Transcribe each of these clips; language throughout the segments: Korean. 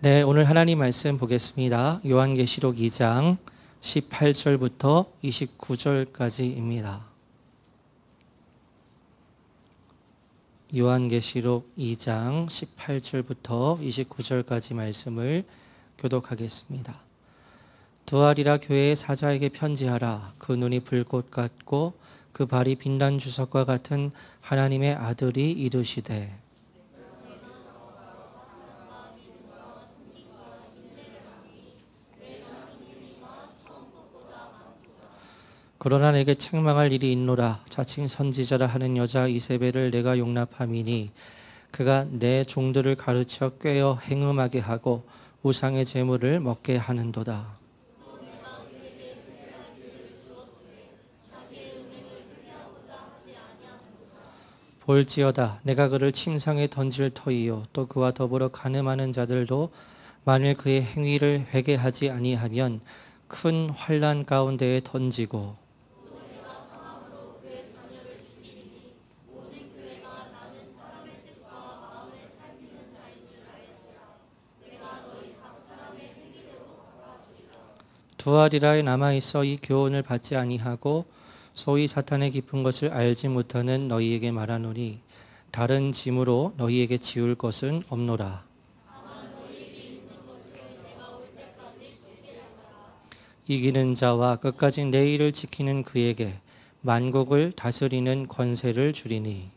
네, 오늘 하나님 말씀 보겠습니다. 요한계시록 2장 18절부터 29절까지입니다. 요한계시록 2장 18절부터 29절까지 말씀을 교독하겠습니다. 두아리라 교회의 사자에게 편지하라. 그 눈이 불꽃 같고 그 발이 빛난 주석과 같은 하나님의 아들이 이르시되 그러나 내게 책망할 일이 있노라. 자칭 선지자라 하는 여자 이세벨을 내가 용납함이니 그가 내 종들을 가르쳐 꾀어 행음하게 하고 우상의 제물을 먹게 하는도다. 볼지어다 내가 그를 침상에 던질 터이요 또 그와 더불어 간음하는 자들도 만일 그의 행위를 회개하지 아니하면 큰 환난 가운데에 던지고 두아리라에 남아있어 이 교훈을 받지 아니하고 소위 사탄의 깊은 것을 알지 못하는 너희에게 말하노니 다른 짐으로 너희에게 지울 것은 없노라. 이기는 자와 끝까지 내 일을 지키는 그에게 만국을 다스리는 권세를 주리니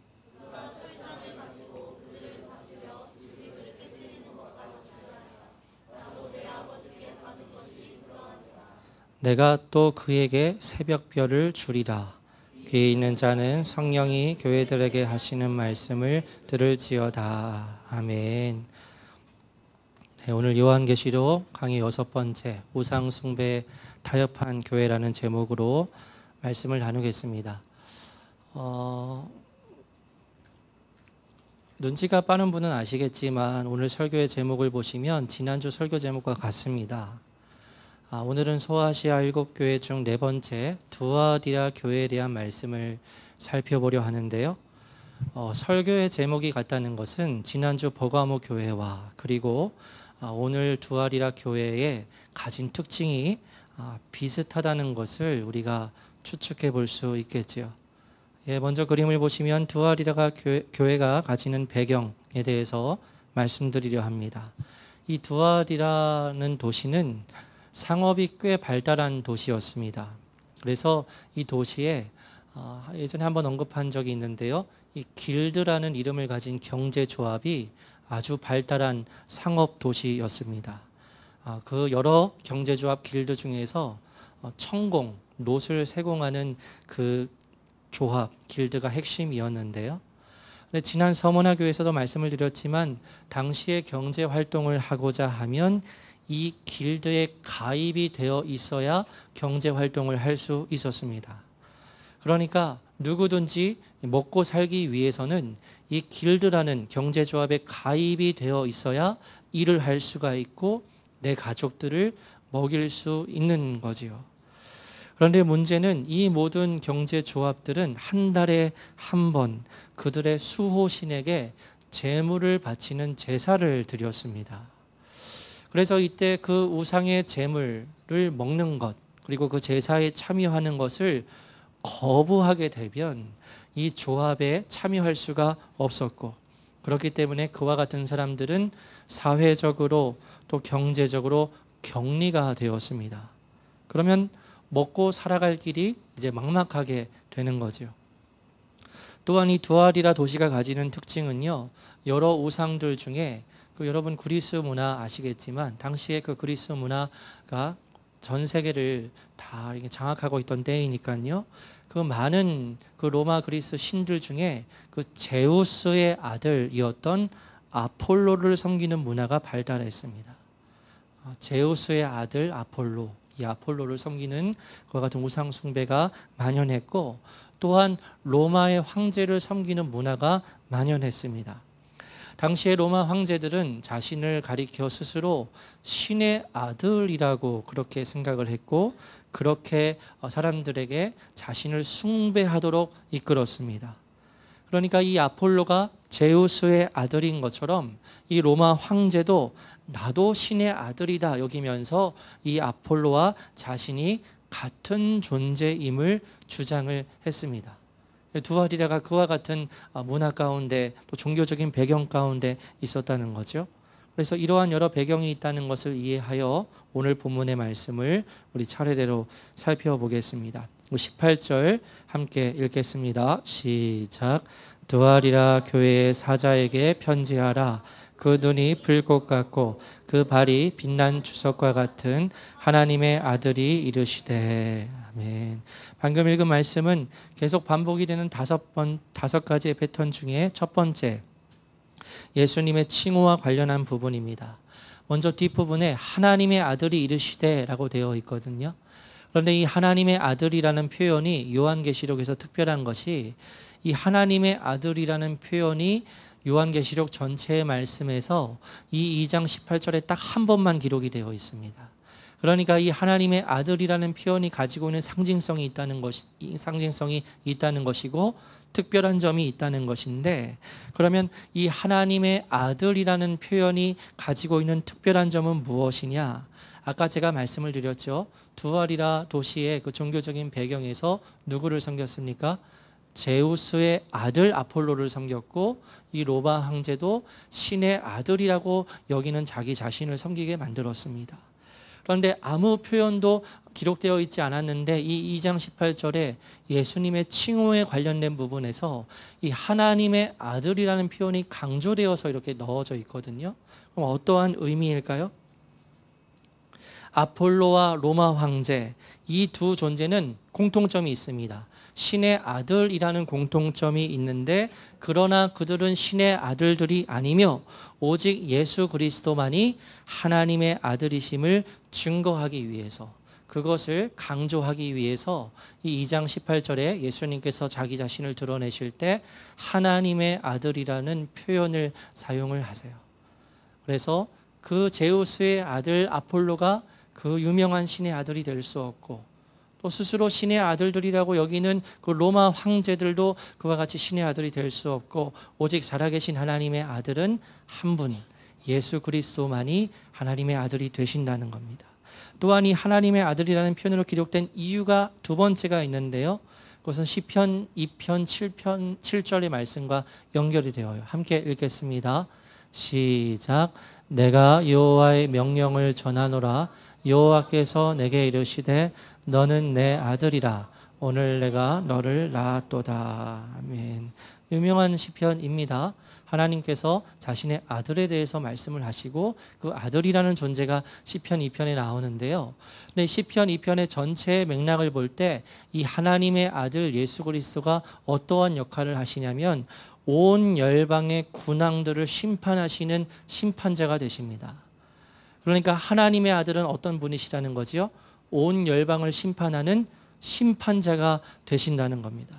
내가 또 그에게 새벽별을 주리라. 귀에 있는 자는 성령이 교회들에게 하시는 말씀을 들을지어다. 아멘. 네, 오늘 요한계시록 강의 6번째 우상숭배 타협한 교회라는 제목으로 말씀을 나누겠습니다. 눈치가 빠른 분은 아시겠지만 오늘 설교의 제목을 보시면 지난주 설교 제목과 같습니다. 오늘은 소아시아 7교회 중 4번째 두아디라 교회에 대한 말씀을 살펴보려 하는데요. 설교의 제목이 같다는 것은 지난주 버가모 교회와 그리고 오늘 두아디라 교회의 가진 특징이 비슷하다는 것을 우리가 추측해 볼 수 있겠지요. 먼저 그림을 보시면 두아디라 교회가 가지는 배경에 대해서 말씀드리려 합니다. 이 두아디라는 도시는 상업이 꽤 발달한 도시였습니다. 그래서 이 도시에 예전에 한번 언급한 적이 있는데요. 이 길드라는 이름을 가진 경제조합이 아주 발달한 상업 도시였습니다. 그 여러 경제조합 길드 중에서 천공, 롯을 세공하는 그 조합, 길드가 핵심이었는데요. 지난 서문화교에서도 말씀을 드렸지만 당시에 경제활동을 하고자 하면 이 길드에 가입이 되어 있어야 경제활동을 할 수 있었습니다. 그러니까 누구든지 먹고 살기 위해서는 이 길드라는 경제조합에 가입이 되어 있어야 일을 할 수가 있고 내 가족들을 먹일 수 있는 거지요. 그런데 문제는 이 모든 경제조합들은 한 달에 한 번 그들의 수호신에게 제물을 바치는 제사를 드렸습니다. 그래서 이때 그 우상의 제물을 먹는 것 그리고 그 제사에 참여하는 것을 거부하게 되면 이 조합에 참여할 수가 없었고 그렇기 때문에 그와 같은 사람들은 사회적으로 또 경제적으로 격리가 되었습니다. 그러면 먹고 살아갈 길이 이제 막막하게 되는 거죠. 또한 이 두아리라 도시가 가지는 특징은요. 여러 우상들 중에 여러분 그리스 문화 아시겠지만 당시에 그 그리스 문화가 전 세계를 다 장악하고 있던 때이니까요. 그 많은 그 로마 그리스 신들 중에 그 제우스의 아들이었던 아폴로를 섬기는 문화가 발달했습니다. 제우스의 아들 아폴로, 이 아폴로를 섬기는 그와 같은 우상 숭배가 만연했고 또한 로마의 황제를 섬기는 문화가 만연했습니다. 당시의 로마 황제들은 자신을 가리켜 스스로 신의 아들이라고 그렇게 생각을 했고 그렇게 사람들에게 자신을 숭배하도록 이끌었습니다. 그러니까 이 아폴로가 제우스의 아들인 것처럼 이 로마 황제도 나도 신의 아들이다 여기면서 이 아폴로와 자신이 같은 존재임을 주장을 했습니다. 두아리라가 그와 같은 문화 가운데 또 종교적인 배경 가운데 있었다는 거죠. 그래서 이러한 여러 배경이 있다는 것을 이해하여 오늘 본문의 말씀을 우리 차례대로 살펴보겠습니다. 18절 함께 읽겠습니다. 시작. 두아리라 교회의 사자에게 편지하라. 그 눈이 불꽃 같고 그 발이 빛난 주석과 같은 하나님의 아들이 이르시되. 아멘. 방금 읽은 말씀은 계속 반복이 되는 다섯 가지의 패턴 중에 첫 번째, 예수님의 칭호와 관련한 부분입니다. 먼저 뒷부분에 하나님의 아들이 이르시되라고 되어 있거든요. 그런데 이 하나님의 아들이라는 표현이 요한계시록에서 특별한 것이 이 하나님의 아들이라는 표현이 요한계시록 전체의 말씀에서 이 2장 18절에 딱 한 번만 기록이 되어 있습니다. 그러니까 이 하나님의 아들이라는 표현이 가지고 있는 상징성이 있다는 것이고 특별한 점이 있다는 것인데, 그러면 이 하나님의 아들이라는 표현이 가지고 있는 특별한 점은 무엇이냐? 아까 제가 말씀을 드렸죠. 두아리라 도시의 그 종교적인 배경에서 누구를 섬겼습니까? 제우스의 아들 아폴로를 섬겼고, 이 로마 황제도 신의 아들이라고 여기는 자기 자신을 섬기게 만들었습니다. 그런데 아무 표현도 기록되어 있지 않았는데 이 2장 18절에 예수님의 칭호에 관련된 부분에서 이 하나님의 아들이라는 표현이 강조되어서 이렇게 넣어져 있거든요. 그럼 어떠한 의미일까요? 아폴로와 로마 황제, 이 두 존재는 공통점이 있습니다. 신의 아들이라는 공통점이 있는데, 그러나 그들은 신의 아들들이 아니며 오직 예수 그리스도만이 하나님의 아들이심을 증거하기 위해서, 그것을 강조하기 위해서 이 2장 18절에 예수님께서 자기 자신을 드러내실 때 하나님의 아들이라는 표현을 사용을 하세요. 그래서 그 제우스의 아들 아폴로가 그 유명한 신의 아들이 될 수 없고, 또 스스로 신의 아들들이라고 여기는 그 로마 황제들도 그와 같이 신의 아들이 될 수 없고, 오직 살아계신 하나님의 아들은 한 분, 예수 그리스도만이 하나님의 아들이 되신다는 겁니다. 또한 이 하나님의 아들이라는 표현으로 기록된 이유가 두 번째가 있는데요, 그것은 시편 2편 7절의 말씀과 연결이 되어요. 함께 읽겠습니다. 시작. 내가 여호와의 명령을 전하노라. 여호와께서 내게 이르시되 너는 내 아들이라. 오늘 내가 너를 낳았도다. 아멘. 유명한 시편입니다. 하나님께서 자신의 아들에 대해서 말씀을 하시고 그 아들이라는 존재가 시편 2편에 나오는데요. 근데 시편 2편의 전체의 맥락을 볼 때 이 하나님의 아들 예수 그리스도가 어떠한 역할을 하시냐면 온 열방의 군왕들을 심판하시는 심판자가 되십니다. 그러니까 하나님의 아들은 어떤 분이시라는 거지요? 온 열방을 심판하는 심판자가 되신다는 겁니다.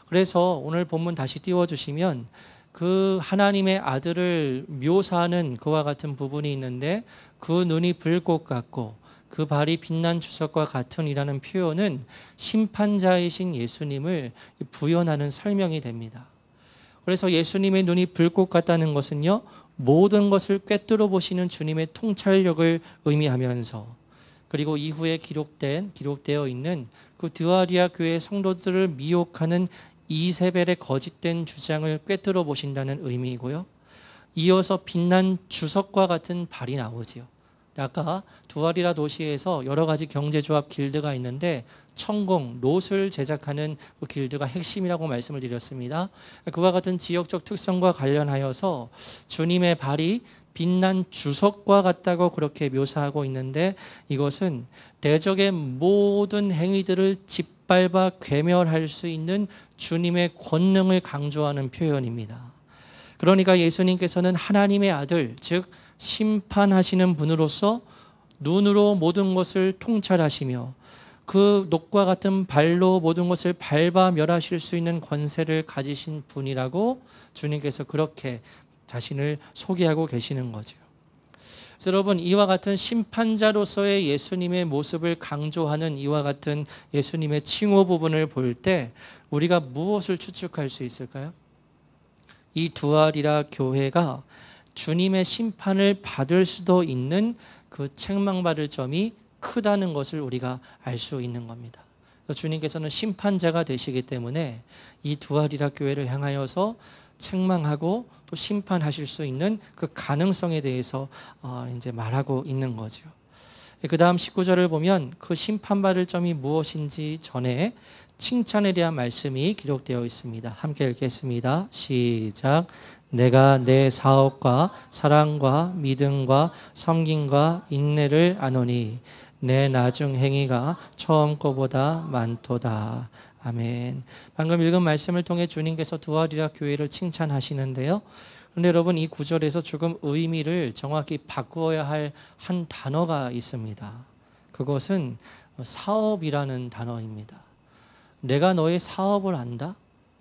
그래서 오늘 본문 다시 띄워주시면 그 하나님의 아들을 묘사하는 그와 같은 부분이 있는데, 그 눈이 불꽃 같고 그 발이 빛난 주석과 같은이라는 표현은 심판자이신 예수님을 부연하는 설명이 됩니다. 그래서 예수님의 눈이 불꽃 같다는 것은요, 모든 것을 꿰뚫어 보시는 주님의 통찰력을 의미하면서, 그리고 이후에 기록되어 있는 그 드아리아 교회 성도들을 미혹하는 이세벨의 거짓된 주장을 꿰뚫어 보신다는 의미이고요. 이어서 빛난 주석과 같은 발이 나오지요. 아까 두아리라 도시에서 여러 가지 경제조합 길드가 있는데 천공, 롯을 제작하는 그 길드가 핵심이라고 말씀을 드렸습니다. 그와 같은 지역적 특성과 관련하여서 주님의 발이 빛난 주석과 같다고 그렇게 묘사하고 있는데, 이것은 대적의 모든 행위들을 짓밟아 괴멸할 수 있는 주님의 권능을 강조하는 표현입니다. 그러니까 예수님께서는 하나님의 아들, 즉 심판하시는 분으로서 눈으로 모든 것을 통찰하시며 그 녹과 같은 발로 모든 것을 밟아 멸하실 수 있는 권세를 가지신 분이라고 주님께서 그렇게 자신을 소개하고 계시는 거죠. 그래서 여러분, 이와 같은 심판자로서의 예수님의 모습을 강조하는 이와 같은 예수님의 칭호 부분을 볼 때 우리가 무엇을 추측할 수 있을까요? 이 두아리라 교회가 주님의 심판을 받을 수도 있는 그 책망받을 점이 크다는 것을 우리가 알 수 있는 겁니다. 주님께서는 심판자가 되시기 때문에 이 두아리라 교회를 향하여서 책망하고 또 심판하실 수 있는 그 가능성에 대해서 이제 말하고 있는 거죠. 그 다음 19절을 보면 그 심판받을 점이 무엇인지 전에 칭찬에 대한 말씀이 기록되어 있습니다. 함께 읽겠습니다. 시작. 내가 내 사업과 사랑과 믿음과 섬김과 인내를 아노니 내 나중 행위가 처음 거보다 많도다. 아멘. 방금 읽은 말씀을 통해 주님께서 두아리라 교회를 칭찬하시는데요. 그런데 여러분, 이 구절에서 조금 의미를 정확히 바꾸어야 할 한 단어가 있습니다. 그것은 사업이라는 단어입니다. 내가 너의 사업을 안다?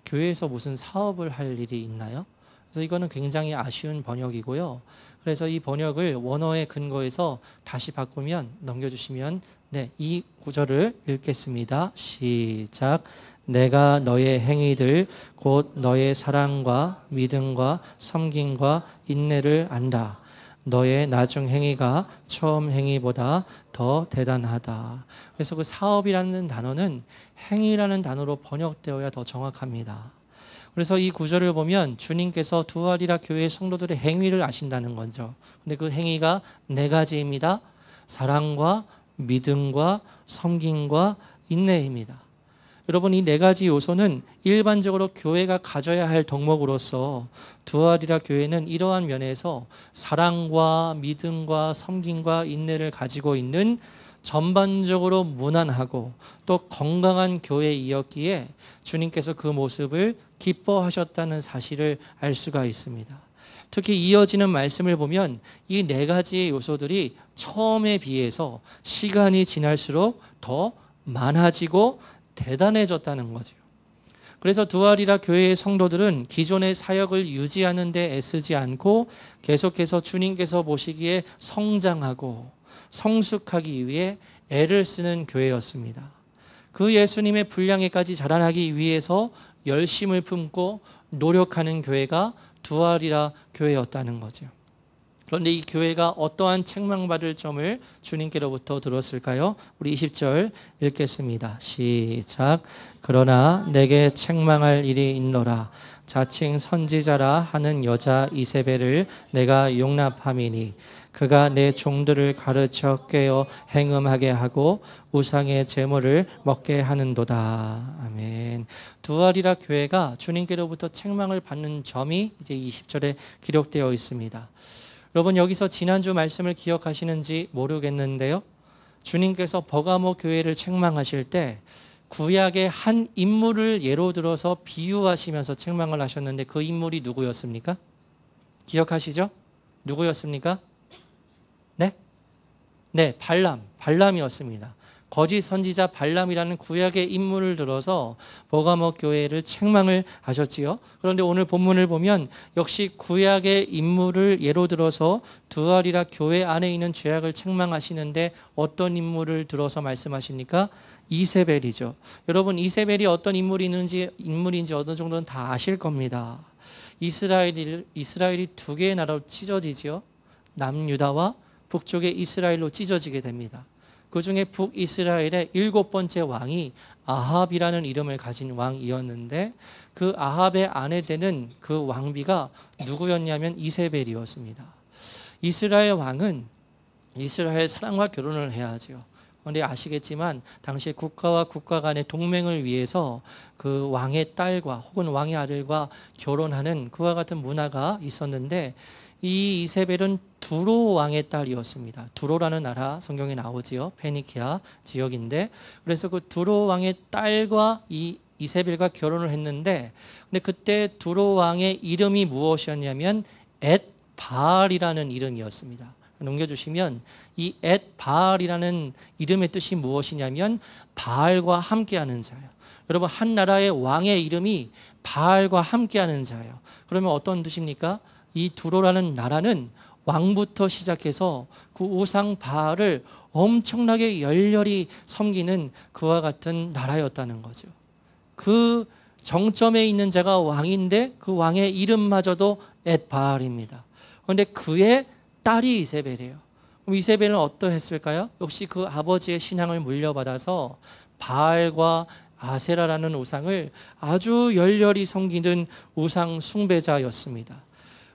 교회에서 무슨 사업을 할 일이 있나요? 그래서 이거는 굉장히 아쉬운 번역이고요. 그래서 이 번역을 원어의 근거에서 다시 바꾸면, 넘겨주시면, 이 구절을 읽겠습니다. 시작. 내가 너의 행위들 곧 너의 사랑과 믿음과 섬김과 인내를 안다. 너의 나중 행위가 처음 행위보다 더 대단하다. 그래서 그 사업이라는 단어는 행위라는 단어로 번역되어야 더 정확합니다. 그래서 이 구절을 보면 주님께서 두아리라 교회의 성도들의 행위를 아신다는 거죠. 근데 그 행위가 네 가지입니다. 사랑과 믿음과 섬김과 인내입니다. 여러분, 이 네 가지 요소는 일반적으로 교회가 가져야 할 덕목으로서 두아리라 교회는 이러한 면에서 사랑과 믿음과 섬김과 인내를 가지고 있는 전반적으로 무난하고 또 건강한 교회이었기에 주님께서 그 모습을 기뻐하셨다는 사실을 알 수가 있습니다. 특히 이어지는 말씀을 보면 이 네 가지의 요소들이 처음에 비해서 시간이 지날수록 더 많아지고 대단해졌다는 거죠. 그래서 두아리라 교회의 성도들은 기존의 사역을 유지하는 데 애쓰지 않고 계속해서 주님께서 보시기에 성장하고 성숙하기 위해 애를 쓰는 교회였습니다. 그 예수님의 분량에까지 자라나기 위해서 열심을 품고 노력하는 교회가 두아리라 교회였다는 거죠. 그런데 이 교회가 어떠한 책망받을 점을 주님께로부터 들었을까요? 우리 20절 읽겠습니다. 시작. 그러나 내게 책망할 일이 있노라. 자칭 선지자라 하는 여자 이세벨을 내가 용납함이니 그가 내 종들을 가르쳐 깨어 행음하게 하고 우상의 제물을 먹게 하는도다. 아멘. 두아리라 교회가 주님께로부터 책망을 받는 점이 이제 20절에 기록되어 있습니다. 여러분, 여기서 지난주 말씀을 기억하시는지 모르겠는데요. 주님께서 버가모 교회를 책망하실 때 구약의 한 인물을 예로 들어서 비유하시면서 책망을 하셨는데 그 인물이 누구였습니까? 기억하시죠? 누구였습니까? 네, 발람이었습니다. 거짓 선지자 발람이라는 구약의 인물을 들어서 버가모 교회를 책망을 하셨지요. 그런데 오늘 본문을 보면 역시 구약의 인물을 예로 들어서 두아리라 교회 안에 있는 죄악을 책망하시는데 어떤 인물을 들어서 말씀하십니까? 이세벨이죠. 여러분, 이세벨이 어떤 인물인지 어느 정도는 다 아실 겁니다. 이스라엘이 두 개의 나라로 찢어지지요. 남유다와 북쪽의 이스라엘로 찢어지게 됩니다. 그 중에 북이스라엘의 7번째 왕이 아합이라는 이름을 가진 왕이었는데 그 아합의 아내 되는 그 왕비가 누구였냐면 이세벨이었습니다. 이스라엘 왕은 이스라엘 사람과 결혼을 해야죠. 그런데 아시겠지만 당시 국가와 국가 간의 동맹을 위해서 그 왕의 딸과 혹은 왕의 아들과 결혼하는 그와 같은 문화가 있었는데 이 이세벨은 두로 왕의 딸이었습니다. 두로라는 나라 성경에 나오지요. 페니키아 지역인데 그래서 그 두로 왕의 딸과 이 이세벨과 결혼을 했는데 근데 그때 두로 왕의 이름이 무엇이었냐면 엣바알이라는 이름이었습니다. 넘겨주시면 이 엣바알이라는 이름의 뜻이 무엇이냐면 바알과 함께하는 자예요. 여러분, 한 나라의 왕의 이름이 바알과 함께하는 자예요. 그러면 어떤 뜻입니까? 이 두로라는 나라는 왕부터 시작해서 그 우상 바알을 엄청나게 열렬히 섬기는 그와 같은 나라였다는 거죠. 그 정점에 있는 자가 왕인데 그 왕의 이름마저도 엣바알입니다. 그런데 그의 딸이 이세벨이에요. 그럼 이세벨은 어떠했을까요? 역시 그 아버지의 신앙을 물려받아서 바알과 아세라라는 우상을 아주 열렬히 섬기는 우상 숭배자였습니다.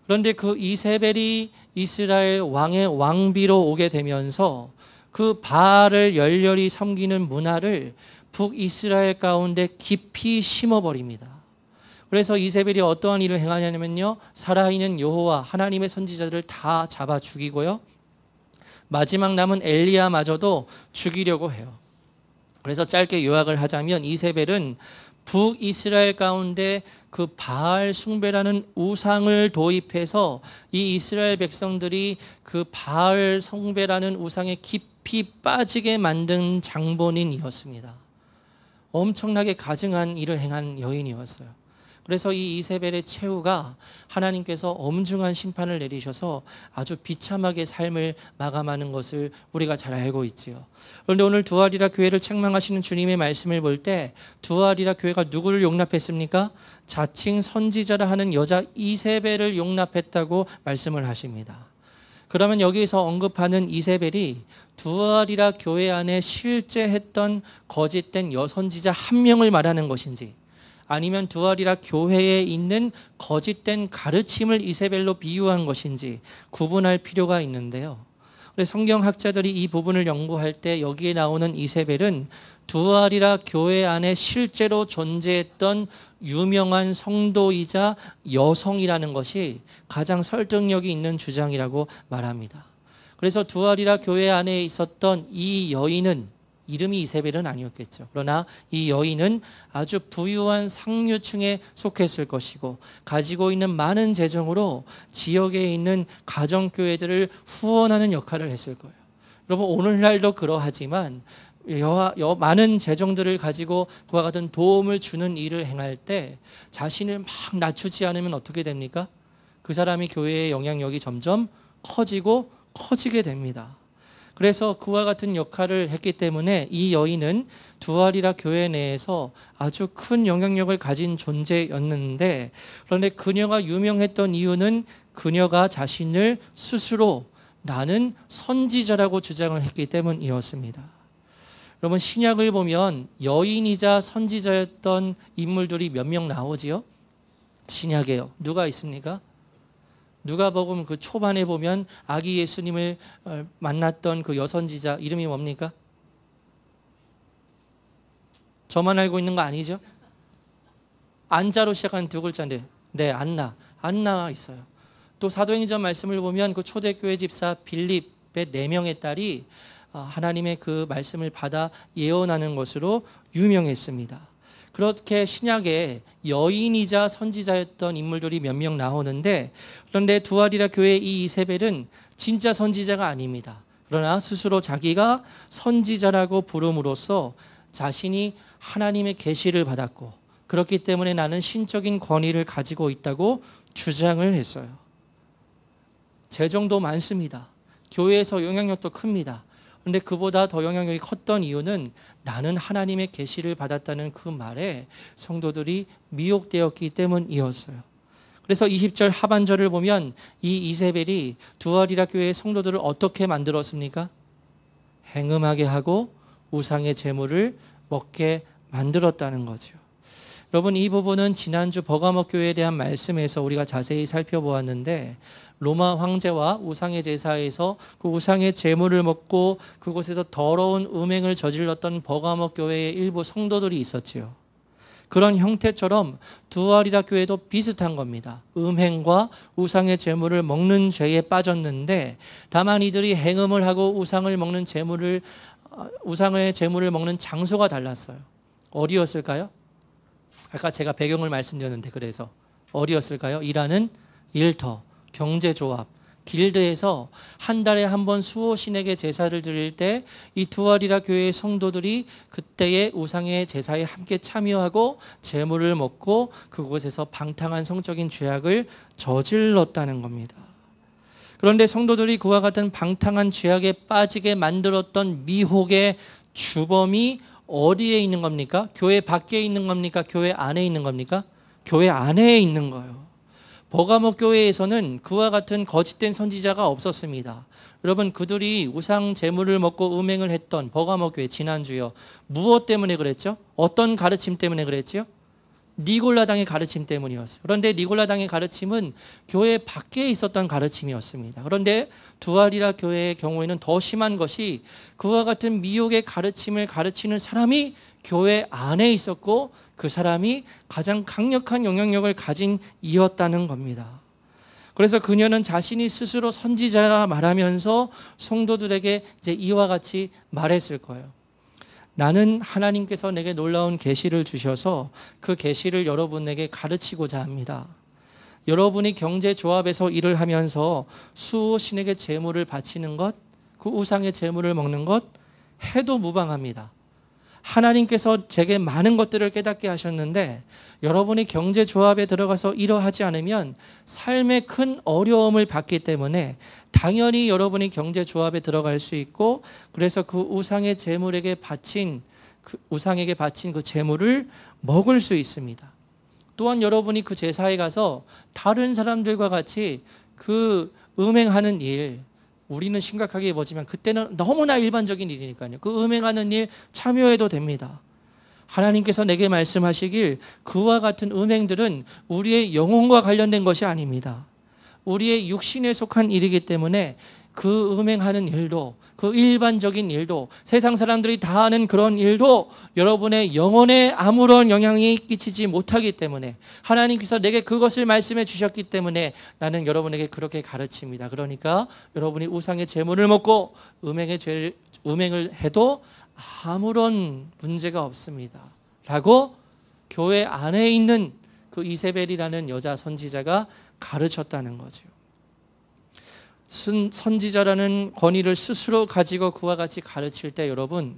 그런데 그 이세벨이 이스라엘 왕의 왕비로 오게 되면서 그 바알을 열렬히 섬기는 문화를 북이스라엘 가운데 깊이 심어버립니다. 그래서 이세벨이 어떠한 일을 행하냐면요, 살아있는 여호와 하나님의 선지자들을 다 잡아 죽이고요, 마지막 남은 엘리야마저도 죽이려고 해요. 그래서 짧게 요약을 하자면 이세벨은 북이스라엘 가운데 그 바알 숭배라는 우상을 도입해서 이 이스라엘 백성들이 그 바알 숭배라는 우상에 깊이 빠지게 만든 장본인이었습니다. 엄청나게 가증한 일을 행한 여인이었어요. 그래서 이 이세벨의 최후가 하나님께서 엄중한 심판을 내리셔서 아주 비참하게 삶을 마감하는 것을 우리가 잘 알고 있지요. 그런데 오늘 두아리라 교회를 책망하시는 주님의 말씀을 볼 때 두아리라 교회가 누구를 용납했습니까? 자칭 선지자라 하는 여자 이세벨을 용납했다고 말씀을 하십니다. 그러면 여기에서 언급하는 이세벨이 두아리라 교회 안에 실제 했던 거짓된 여선지자 한 명을 말하는 것인지, 아니면 두아리라 교회에 있는 거짓된 가르침을 이세벨로 비유한 것인지 구분할 필요가 있는데요. 성경학자들이 이 부분을 연구할 때 여기에 나오는 이세벨은 두아리라 교회 안에 실제로 존재했던 유명한 성도이자 여성이라는 것이 가장 설득력이 있는 주장이라고 말합니다. 그래서 두아리라 교회 안에 있었던 이 여인은, 이름이 이세벨은 아니었겠죠. 그러나 이 여인은 아주 부유한 상류층에 속했을 것이고 가지고 있는 많은 재정으로 지역에 있는 가정교회들을 후원하는 역할을 했을 거예요. 여러분, 오늘날도 그러하지만 많은 재정들을 가지고 그와 같은 도움을 주는 일을 행할 때 자신을 막 낮추지 않으면 어떻게 됩니까? 그 사람이 교회의 영향력이 점점 커지게 됩니다. 그래서 그와 같은 역할을 했기 때문에 이 여인은 두아리라 교회 내에서 아주 큰 영향력을 가진 존재였는데, 그런데 그녀가 유명했던 이유는 그녀가 자신을 스스로 나는 선지자라고 주장을 했기 때문이었습니다. 여러분, 신약을 보면 여인이자 선지자였던 인물들이 몇 명 나오지요? 신약에요. 누가 있습니까? 누가복음 그 초반에 보면 아기 예수님을 만났던 그 여선지자 이름이 뭡니까? 저만 알고 있는 거 아니죠? 안자로 시작한 두 글자인데, 네, 안나 있어요. 또 사도행전 말씀을 보면 그 초대교회 집사 빌립의 4명의 딸이 하나님의 그 말씀을 받아 예언하는 것으로 유명했습니다. 그렇게 신약에 여인이자 선지자였던 인물들이 몇 명 나오는데, 그런데 두아리라 교회 이 이세벨은 진짜 선지자가 아닙니다. 그러나 스스로 자기가 선지자라고 부름으로써 자신이 하나님의 계시를 받았고 그렇기 때문에 나는 신적인 권위를 가지고 있다고 주장을 했어요. 재정도 많습니다. 교회에서 영향력도 큽니다. 그런데 그보다 더 영향력이 컸던 이유는 나는 하나님의 계시를 받았다는 그 말에 성도들이 미혹되었기 때문이었어요. 그래서 20절 하반절을 보면 이 이세벨이 두아리라 교회의 성도들을 어떻게 만들었습니까? 행음하게 하고 우상의 제물을 먹게 만들었다는 거죠. 여러분, 이 부분은 지난주 버가모 교회에 대한 말씀에서 우리가 자세히 살펴보았는데, 로마 황제와 우상의 제사에서 그 우상의 제물을 먹고 그곳에서 더러운 음행을 저질렀던 버가모 교회의 일부 성도들이 있었지요. 그런 형태처럼 두아리라 교회도 비슷한 겁니다. 음행과 우상의 제물을 먹는 죄에 빠졌는데, 다만 이들이 행음을 하고 우상의 제물을 먹는 장소가 달랐어요. 어디였을까요? 아까 제가 배경을 말씀드렸는데, 그래서 어디였을까요? 일하는 일터, 경제조합, 길드에서 한 달에 한 번 수호신에게 제사를 드릴 때 이 두아리라 교회의 성도들이 그때의 우상의 제사에 함께 참여하고 제물을 먹고 그곳에서 방탕한 성적인 죄악을 저질렀다는 겁니다. 그런데 성도들이 그와 같은 방탕한 죄악에 빠지게 만들었던 미혹의 주범이 어디에 있는 겁니까? 교회 밖에 있는 겁니까? 교회 안에 있는 겁니까? 교회 안에 있는 거예요. 버가모 교회에서는 그와 같은 거짓된 선지자가 없었습니다. 여러분, 그들이 우상 제물을 먹고 음행을 했던 버가모 교회, 지난주요, 무엇 때문에 그랬죠? 어떤 가르침 때문에 그랬죠? 니골라당의 가르침 때문이었어요. 그런데 니골라당의 가르침은 교회 밖에 있었던 가르침이었습니다. 그런데 두아리라 교회의 경우에는 더 심한 것이 그와 같은 미혹의 가르침을 가르치는 사람이 교회 안에 있었고 그 사람이 가장 강력한 영향력을 가진 이였다는 겁니다. 그래서 그녀는 자신이 스스로 선지자라 말하면서 성도들에게 이제 이와 같이 말했을 거예요. 나는 하나님께서 내게 놀라운 계시를 주셔서 그 계시를 여러분에게 가르치고자 합니다. 여러분이 경제조합에서 일을 하면서 수호신에게 제물을 바치는 것, 그 우상의 제물을 먹는 것 해도 무방합니다. 하나님께서 제게 많은 것들을 깨닫게 하셨는데 여러분이 경제조합에 들어가서 이러하지 않으면 삶에 큰 어려움을 받기 때문에 당연히 여러분이 경제조합에 들어갈 수 있고 그래서 그 우상의 제물에게 바친 우상에게 바친 그 제물을 먹을 수 있습니다. 또한 여러분이 그 제사에 가서 다른 사람들과 같이 그 음행하는 일, 우리는 심각하게 보지만 그때는 너무나 일반적인 일이니까요. 그 음행하는 일 참여해도 됩니다. 하나님께서 내게 말씀하시길 그와 같은 음행들은 우리의 영혼과 관련된 것이 아닙니다. 우리의 육신에 속한 일이기 때문에 그 음행하는 일도 그 일반적인 일도 세상 사람들이 다 하는 그런 일도 여러분의 영혼에 아무런 영향이 끼치지 못하기 때문에 하나님께서 내게 그것을 말씀해 주셨기 때문에 나는 여러분에게 그렇게 가르칩니다. 그러니까 여러분이 우상의 제물을 먹고 음행을 해도 아무런 문제가 없습니다. 라고 교회 안에 있는 그 이세벨이라는 여자 선지자가 가르쳤다는 거죠. 선지자라는 권위를 스스로 가지고 그와 같이 가르칠 때 여러분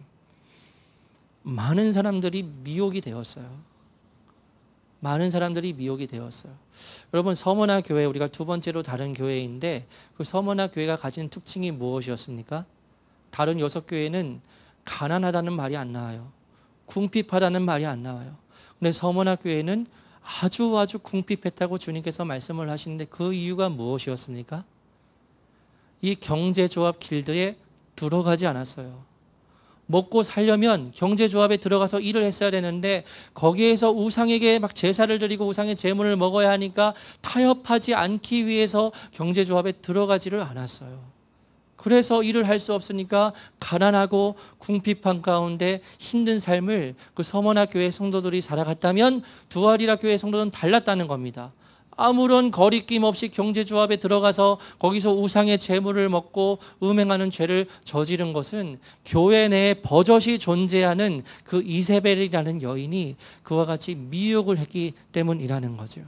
많은 사람들이 미혹이 되었어요. 많은 사람들이 미혹이 되었어요. 여러분 서머나 교회 우리가 두 번째로 다른 교회인데 그 서머나 교회가 가진 특징이 무엇이었습니까? 다른 6교회는 가난하다는 말이 안 나와요. 궁핍하다는 말이 안 나와요. 근데 서머나 교회는 아주 궁핍했다고 주님께서 말씀을 하시는데 그 이유가 무엇이었습니까? 이 경제조합 길드에 들어가지 않았어요. 먹고 살려면 경제조합에 들어가서 일을 했어야 되는데 거기에서 우상에게 막 제사를 드리고 우상의 제물을 먹어야 하니까 타협하지 않기 위해서 경제조합에 들어가지를 않았어요. 그래서 일을 할 수 없으니까 가난하고 궁핍한 가운데 힘든 삶을 그 서머나 교회 성도들이 살아갔다면 두아리라 교회 성도는 달랐다는 겁니다. 아무런 거리낌 없이 경제조합에 들어가서 거기서 우상의 제물을 먹고 음행하는 죄를 저지른 것은 교회 내에 버젓이 존재하는 그 이세벨이라는 여인이 그와 같이 미혹을 했기 때문이라는 거죠.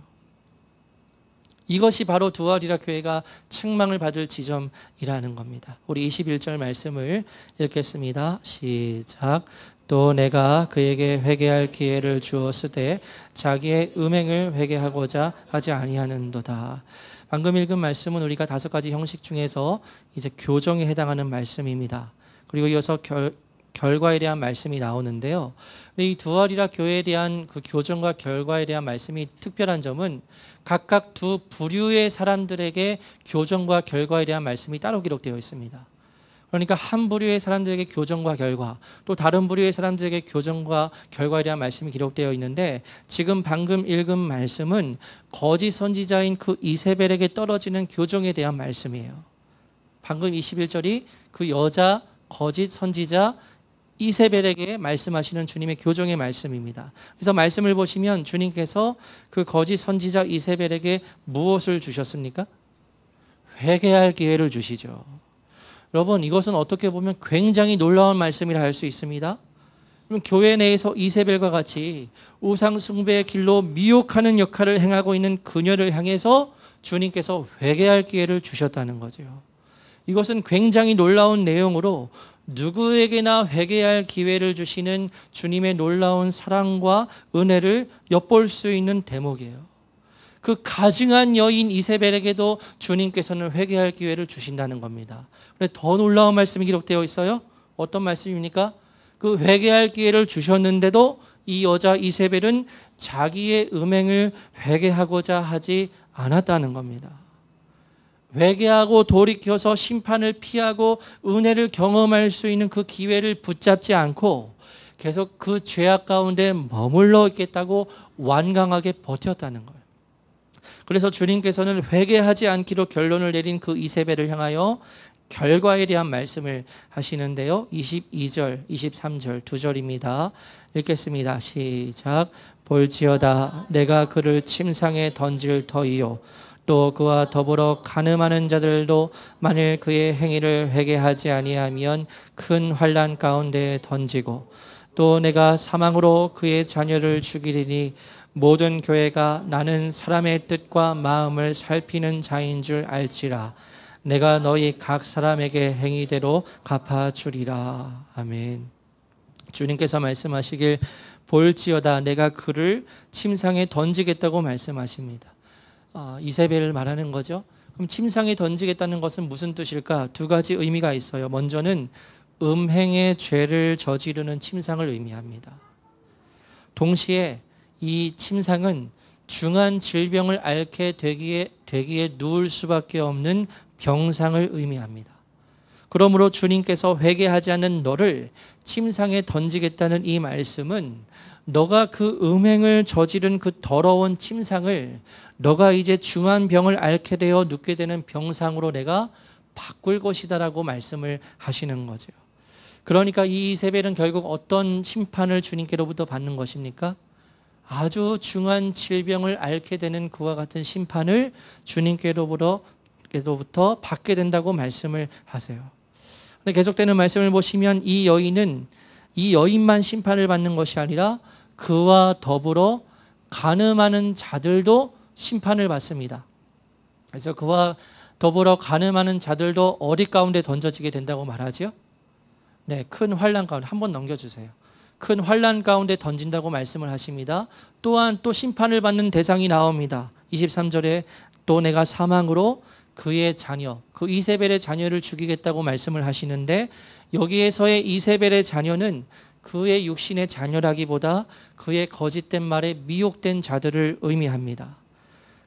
이것이 바로 두아리라 교회가 책망을 받을 지점이라는 겁니다. 우리 21절 말씀을 읽겠습니다. 시작. 또 내가 그에게 회개할 기회를 주었으되 자기의 음행을 회개하고자 하지 아니하는도다. 방금 읽은 말씀은 우리가 5가지 형식 중에서 이제 교정에 해당하는 말씀입니다. 그리고 이어서 결과에 대한 말씀이 나오는데요. 근데 이 두아리라 교회에 대한 그 교정과 결과에 대한 말씀이 특별한 점은 각각 두 부류의 사람들에게 교정과 결과에 대한 말씀이 따로 기록되어 있습니다. 그러니까 한 부류의 사람들에게 교정과 결과, 또 다른 부류의 사람들에게 교정과 결과에 대한 말씀이 기록되어 있는데 지금 방금 읽은 말씀은 거짓 선지자인 그 이세벨에게 떨어지는 교정에 대한 말씀이에요. 방금 21절이 그 여자 거짓 선지자 이세벨에게 말씀하시는 주님의 교정의 말씀입니다. 그래서 말씀을 보시면 주님께서 그 거짓 선지자 이세벨에게 무엇을 주셨습니까? 회개할 기회를 주시죠. 여러분 이것은 어떻게 보면 굉장히 놀라운 말씀이라 할 수 있습니다. 교회 내에서 이세벨과 같이 우상 숭배의 길로 미혹하는 역할을 행하고 있는 그녀를 향해서 주님께서 회개할 기회를 주셨다는 거죠. 이것은 굉장히 놀라운 내용으로 누구에게나 회개할 기회를 주시는 주님의 놀라운 사랑과 은혜를 엿볼 수 있는 대목이에요. 그 가증한 여인 이세벨에게도 주님께서는 회개할 기회를 주신다는 겁니다. 그런데 더 놀라운 말씀이 기록되어 있어요. 어떤 말씀입니까? 그 회개할 기회를 주셨는데도 이 여자 이세벨은 자기의 음행을 회개하고자 하지 않았다는 겁니다. 회개하고 돌이켜서 심판을 피하고 은혜를 경험할 수 있는 그 기회를 붙잡지 않고 계속 그 죄악 가운데 머물러 있겠다고 완강하게 버텼다는 거예요. 그래서 주님께서는 회개하지 않기로 결론을 내린 그 이세벨을 향하여 결과에 대한 말씀을 하시는데요. 22절, 23절 두 절입니다. 읽겠습니다. 시작. 볼지어다 내가 그를 침상에 던질 터이요 또 그와 더불어 간음하는 자들도 만일 그의 행위를 회개하지 아니하면 큰 환난 가운데 던지고 또 내가 사망으로 그의 자녀를 죽이리니 모든 교회가 나는 사람의 뜻과 마음을 살피는 자인 줄 알지라. 내가 너희 각 사람에게 행위대로 갚아주리라. 아멘. 주님께서 말씀하시길 볼지어다 내가 그를 침상에 던지겠다고 말씀하십니다. 이세벨을 말하는 거죠. 그럼 침상에 던지겠다는 것은 무슨 뜻일까? 두 가지 의미가 있어요. 먼저는 음행의 죄를 저지르는 침상을 의미합니다. 동시에 이 침상은 중한 질병을 앓게 되기에 누울 수밖에 없는 병상을 의미합니다. 그러므로 주님께서 회개하지 않는 너를 침상에 던지겠다는 이 말씀은 너가 그 음행을 저지른 그 더러운 침상을 너가 이제 중한 병을 앓게 되어 눕게 되는 병상으로 내가 바꿀 것이다라고 말씀을 하시는 거죠. 그러니까 이 이세벨은 결국 어떤 심판을 주님께로부터 받는 것입니까? 아주 중한 질병을 앓게 되는 그와 같은 심판을 주님께로부터 받게 된다고 말씀을 하세요. 계속되는 말씀을 보시면 이 여인만 심판을 받는 것이 아니라 그와 더불어 간음하는 자들도 심판을 받습니다. 그래서 그와 더불어 간음하는 자들도 어디 가운데 던져지게 된다고 말하죠? 네, 큰 환난 가운데. 한번 넘겨주세요. 큰 환난 가운데 던진다고 말씀을 하십니다. 또한 또 심판을 받는 대상이 나옵니다. 23절에 또 내가 사망으로 그의 자녀, 그 이세벨의 자녀를 죽이겠다고 말씀을 하시는데 여기에서의 이세벨의 자녀는 그의 육신의 자녀라기보다 그의 거짓된 말에 미혹된 자들을 의미합니다.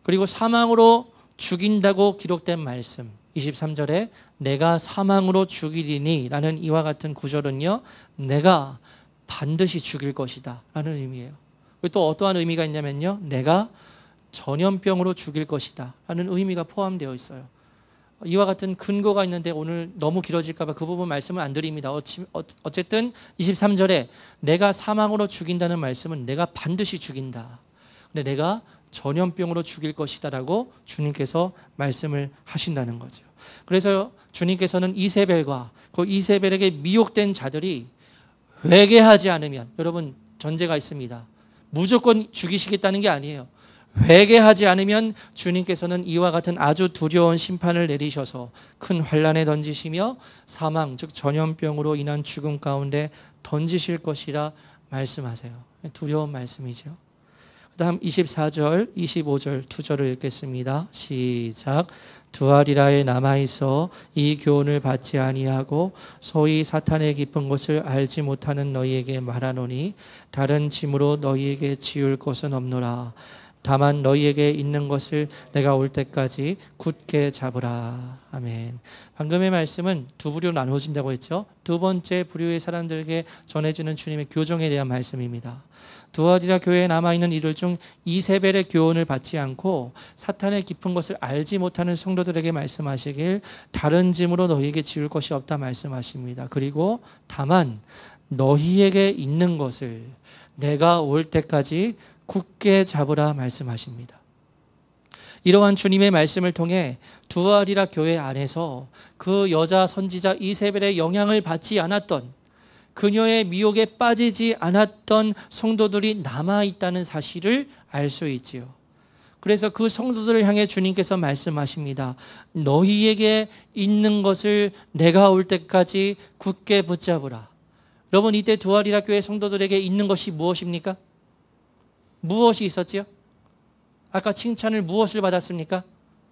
그리고 사망으로 죽인다고 기록된 말씀 23절에 내가 사망으로 죽이리니 라는 이와 같은 구절은요, 내가 반드시 죽일 것이다 라는 의미예요. 또 어떠한 의미가 있냐면요, 내가 전염병으로 죽일 것이다 라는 의미가 포함되어 있어요. 이와 같은 근거가 있는데 오늘 너무 길어질까 봐 그 부분 말씀을 안 드립니다. 어쨌든 23절에 내가 사망으로 죽인다는 말씀은 내가 반드시 죽인다. 근데 내가 전염병으로 죽일 것이다 라고 주님께서 말씀을 하신다는 거죠. 그래서 주님께서는 이세벨과 그 이세벨에게 미혹된 자들이 회개하지 않으면, 여러분 전제가 있습니다. 무조건 죽이시겠다는 게 아니에요. 회개하지 않으면 주님께서는 이와 같은 아주 두려운 심판을 내리셔서 큰 환난에 던지시며 사망, 즉 전염병으로 인한 죽음 가운데 던지실 것이라 말씀하세요. 두려운 말씀이죠. 그 다음 24절, 25절 두 절을 읽겠습니다. 시작. 두아리라에 남아있어 이 교훈을 받지 아니하고 소위 사탄의 깊은 곳을 알지 못하는 너희에게 말하노니 다른 짐으로 너희에게 지울 것은 없노라. 다만 너희에게 있는 것을 내가 올 때까지 굳게 잡으라. 아멘. 방금의 말씀은 두 부류로 나눠진다고 했죠. 두 번째 부류의 사람들에게 전해지는 주님의 교정에 대한 말씀입니다. 두아디라 교회에 남아있는 이들 중 이세벨의 교훈을 받지 않고 사탄의 깊은 것을 알지 못하는 성도들에게 말씀하시길 다른 짐으로 너희에게 지울 것이 없다 말씀하십니다. 그리고 다만 너희에게 있는 것을 내가 올 때까지 굳게 잡으라 말씀하십니다. 이러한 주님의 말씀을 통해 두아리라 교회 안에서 그 여자 선지자 이세벨의 영향을 받지 않았던, 그녀의 미혹에 빠지지 않았던 성도들이 남아있다는 사실을 알 수 있지요. 그래서 그 성도들을 향해 주님께서 말씀하십니다. 너희에게 있는 것을 내가 올 때까지 굳게 붙잡으라. 여러분, 이때 두아리라 교회 성도들에게 있는 것이 무엇입니까? 무엇이 있었지요? 아까 칭찬을 무엇을 받았습니까?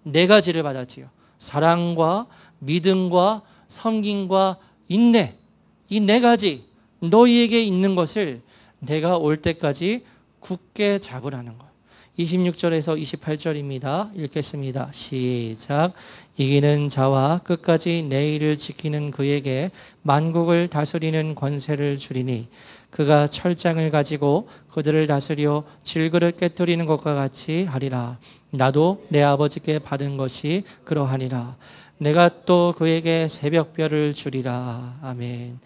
네 가지를 받았지요. 사랑과 믿음과 섬김과 인내. 이 네 가지, 너희에게 있는 것을 내가 올 때까지 굳게 잡으라는 것. 26절에서 28절입니다. 읽겠습니다. 시작. 이기는 자와 끝까지 내 일을 지키는 그에게 만국을 다스리는 권세를 주리니 그가 철장을 가지고 그들을 다스려 질그릇 깨뜨리는 것과 같이 하리라. 나도 내 아버지께 받은 것이 그러하니라. 내가 또 그에게 새벽별을 주리라. 아멘.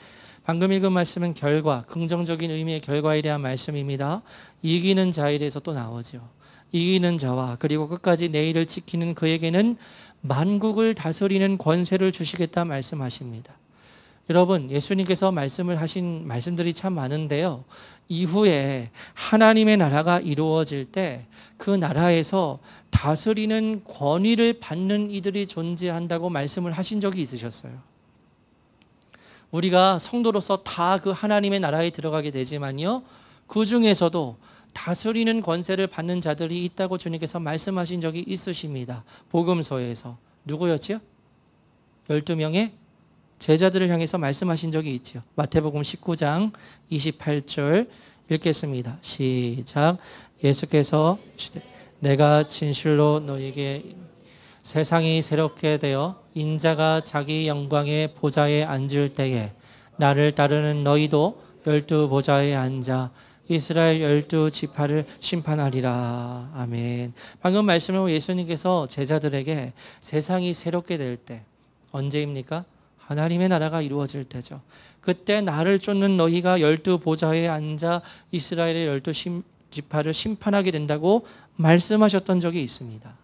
방금 읽은 말씀은 결과, 긍정적인 의미의 결과에 대한 말씀입니다. 이기는 자에 대해서 또 나오죠. 이기는 자와 그리고 끝까지 내 일을 지키는 그에게는 만국을 다스리는 권세를 주시겠다 말씀하십니다. 여러분, 예수님께서 말씀을 하신 말씀들이 참 많은데요. 이후에 하나님의 나라가 이루어질 때 그 나라에서 다스리는 권위를 받는 이들이 존재한다고 말씀을 하신 적이 있으셨어요. 우리가 성도로서 다 그 하나님의 나라에 들어가게 되지만요, 그 중에서도 다스리는 권세를 받는 자들이 있다고 주님께서 말씀하신 적이 있으십니다. 복음서에서. 누구였지요? 12명의 제자들을 향해서 말씀하신 적이 있죠. 마태복음 19장 28절 읽겠습니다. 시작. 예수께서 내가 진실로 너에게 세상이 새롭게 되어 인자가 자기 영광의 보좌에 앉을 때에 나를 따르는 너희도 12 보좌에 앉아 이스라엘 12 지파를 심판하리라. 아멘. 방금 말씀으로 예수님께서 제자들에게 세상이 새롭게 될 때 언제입니까? 하나님의 나라가 이루어질 때죠. 그때 나를 쫓는 너희가 12 보좌에 앉아 이스라엘의 12 지파를 심판하게 된다고 말씀하셨던 적이 있습니다.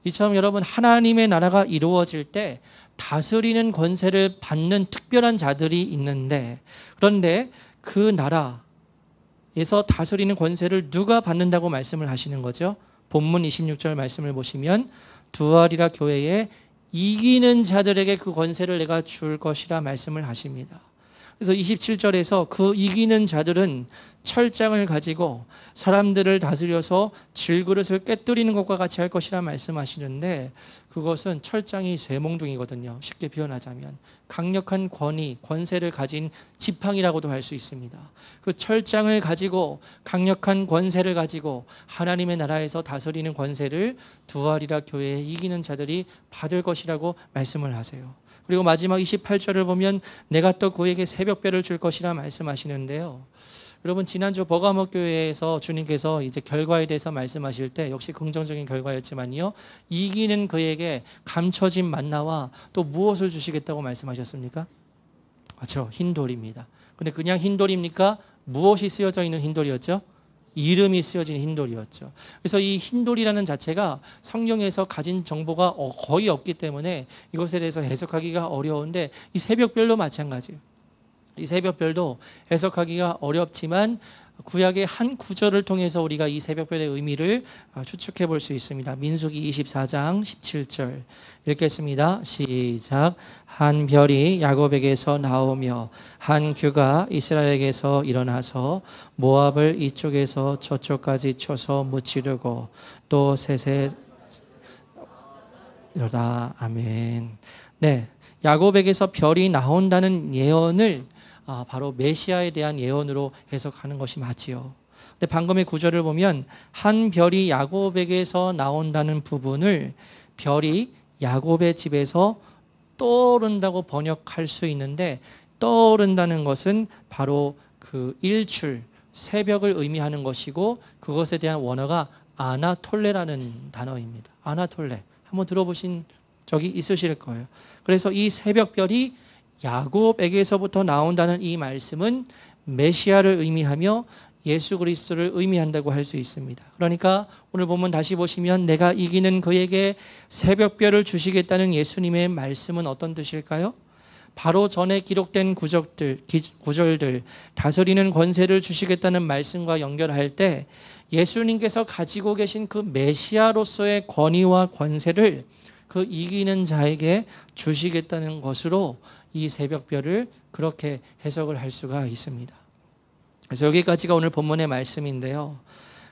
이처럼 여러분, 하나님의 나라가 이루어질 때 다스리는 권세를 받는 특별한 자들이 있는데, 그런데 그 나라에서 다스리는 권세를 누가 받는다고 말씀을 하시는 거죠? 본문 26절 말씀을 보시면 두아리라 교회에 이기는 자들에게 그 권세를 내가 줄 것이라 말씀을 하십니다. 그래서 27절에서 그 이기는 자들은 철장을 가지고 사람들을 다스려서 질그릇을 깨뜨리는 것과 같이 할 것이라 말씀하시는데, 그것은 철장이 쇠몽둥이거든요. 쉽게 표현하자면 강력한 권세를 가진 지팡이라고도 할 수 있습니다. 그 철장을 가지고 강력한 권세를 가지고 하나님의 나라에서 다스리는 권세를 두아리라 교회에 이기는 자들이 받을 것이라고 말씀을 하세요. 그리고 마지막 28절을 보면 내가 또 그에게 새벽별을 줄 것이라 말씀하시는데요. 여러분, 지난주 버가모 교회에서 주님께서 이제 결과에 대해서 말씀하실 때 역시 긍정적인 결과였지만요, 이기는 그에게 감춰진 만나와 또 무엇을 주시겠다고 말씀하셨습니까? 그렇죠, 흰돌입니다. 근데 그냥 흰돌입니까? 무엇이 쓰여져 있는 흰돌이었죠? 이름이 쓰여진 흰돌이었죠. 그래서 이 흰돌이라는 자체가 성경에서 가진 정보가 거의 없기 때문에 이것에 대해서 해석하기가 어려운데, 이 새벽별도 마찬가지예요. 이 새벽별도 해석하기가 어렵지만 구약의 한 구절을 통해서 우리가 이 새벽별의 의미를 추측해 볼 수 있습니다. 민수기 24장 17절 읽겠습니다. 시작. 한 별이 야곱에게서 나오며 한 규가 이스라엘에게서 일어나서 모압을 이쪽에서 저쪽까지 쳐서 무찌르고 또 셋에 이러다. 아멘. 네, 야곱에게서 별이 나온다는 예언을 바로 메시아에 대한 예언으로 해석하는 것이 맞지요. 근데 방금의 구절을 보면 한 별이 야곱에게서 나온다는 부분을 별이 야곱의 집에서 떠오른다고 번역할 수 있는데, 떠오른다는 것은 바로 그 일출, 새벽을 의미하는 것이고, 그것에 대한 원어가 아나톨레라는 단어입니다. 아나톨레. 한번 들어보신 적이 있으실 거예요. 그래서 이 새벽별이 야곱에게서부터 나온다는 이 말씀은 메시아를 의미하며 예수 그리스도를 의미한다고 할 수 있습니다. 그러니까 오늘 본문 다시 보시면 내가 이기는 그에게 새벽별을 주시겠다는 예수님의 말씀은 어떤 뜻일까요? 바로 전에 기록된 구절들, 다스리는 권세를 주시겠다는 말씀과 연결할 때 예수님께서 가지고 계신 그 메시아로서의 권위와 권세를 그 이기는 자에게 주시겠다는 것으로 이 새벽별을 그렇게 해석을 할 수가 있습니다. 그래서 여기까지가 오늘 본문의 말씀인데요.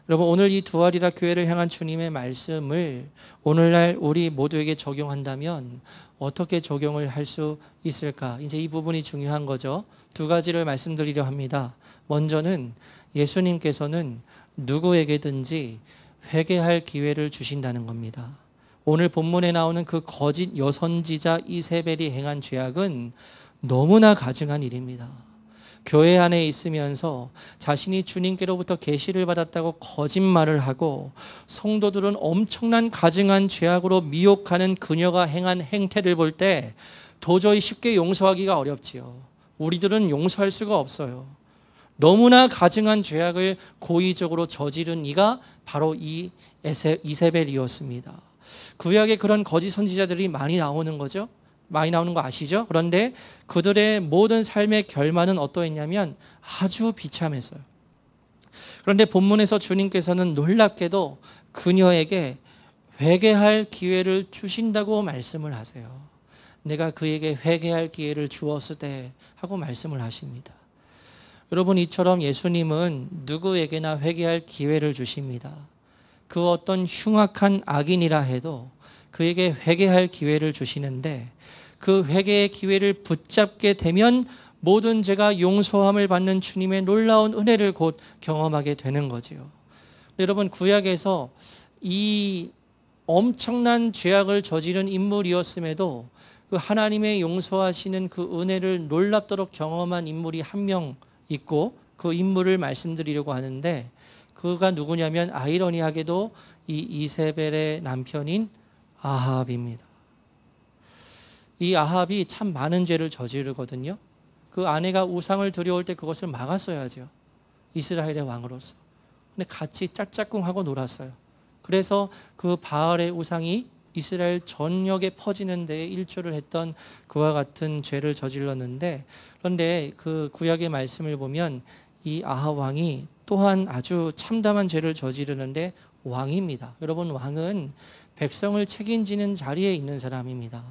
여러분, 오늘 이 두아리라 교회를 향한 주님의 말씀을 오늘날 우리 모두에게 적용한다면 어떻게 적용을 할 수 있을까? 이제 이 부분이 중요한 거죠. 두 가지를 말씀드리려 합니다. 먼저는 예수님께서는 누구에게든지 회개할 기회를 주신다는 겁니다. 오늘 본문에 나오는 그 거짓 여선지자 이세벨이 행한 죄악은 너무나 가증한 일입니다. 교회 안에 있으면서 자신이 주님께로부터 계시를 받았다고 거짓말을 하고 성도들은 엄청난 가증한 죄악으로 미혹하는 그녀가 행한 행태를 볼 때 도저히 쉽게 용서하기가 어렵지요. 우리들은 용서할 수가 없어요. 너무나 가증한 죄악을 고의적으로 저지른 이가 바로 이 이세벨이었습니다. 구약에 그런 거짓 선지자들이 많이 나오는 거죠. 많이 나오는 거 아시죠? 그런데 그들의 모든 삶의 결말은 어떠했냐면 아주 비참했어요. 그런데 본문에서 주님께서는 놀랍게도 그녀에게 회개할 기회를 주신다고 말씀을 하세요. 내가 그에게 회개할 기회를 주었을 때 하고 말씀을 하십니다. 여러분, 이처럼 예수님은 누구에게나 회개할 기회를 주십니다. 그 어떤 흉악한 악인이라 해도 그에게 회개할 기회를 주시는데 그 회개의 기회를 붙잡게 되면 모든 죄가 용서함을 받는 주님의 놀라운 은혜를 곧 경험하게 되는 거지요. 여러분, 구약에서 이 엄청난 죄악을 저지른 인물이었음에도 그 하나님의 용서하시는 그 은혜를 놀랍도록 경험한 인물이 한 명 있고 그 인물을 말씀드리려고 하는데 그가 누구냐면 아이러니하게도 이 이세벨의 남편인 아합입니다. 이 아합이 참 많은 죄를 저지르거든요. 그 아내가 우상을 들여올 때 그것을 막았어야죠. 이스라엘의 왕으로서. 근데 같이 짝짝꿍하고 놀았어요. 그래서 그 바알의 우상이 이스라엘 전역에 퍼지는 데에 일조를 했던 그와 같은 죄를 저질렀는데 그런데 그 구약의 말씀을 보면 이 아합 왕이 또한 아주 참담한 죄를 저지르는데 왕입니다. 여러분, 왕은 백성을 책임지는 자리에 있는 사람입니다.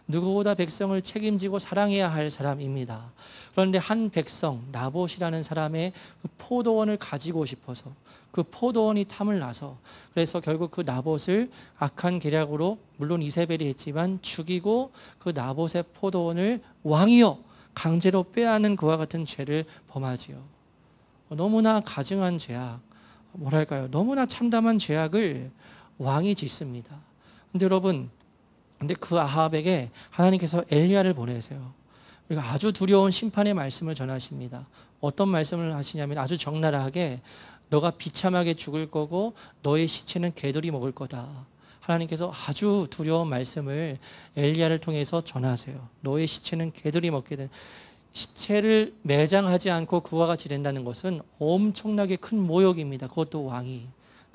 누구보다 백성을 책임지고 사랑해야 할 사람입니다. 그런데 한 백성 나봇이라는 사람의 그 포도원을 가지고 싶어서 그 포도원이 탐을 나서 그래서 결국 그 나봇을 악한 계략으로 물론 이세벨이 했지만 죽이고 그 나봇의 포도원을 왕이여 강제로 빼앗는 그와 같은 죄를 범하지요. 너무나 가증한 죄악, 뭐랄까요? 너무나 참담한 죄악을 왕이 짓습니다. 근데 여러분, 근데 그 아합에게 하나님께서 엘리야를 보내세요. 그리고 아주 두려운 심판의 말씀을 전하십니다. 어떤 말씀을 하시냐면 아주 적나라하게 너가 비참하게 죽을 거고 너의 시체는 개들이 먹을 거다. 하나님께서 아주 두려운 말씀을 엘리야를 통해서 전하세요. 너의 시체는 개들이 먹게 된 시체를 매장하지 않고 그와 같이 된다는 것은 엄청나게 큰 모욕입니다. 그것도 왕이.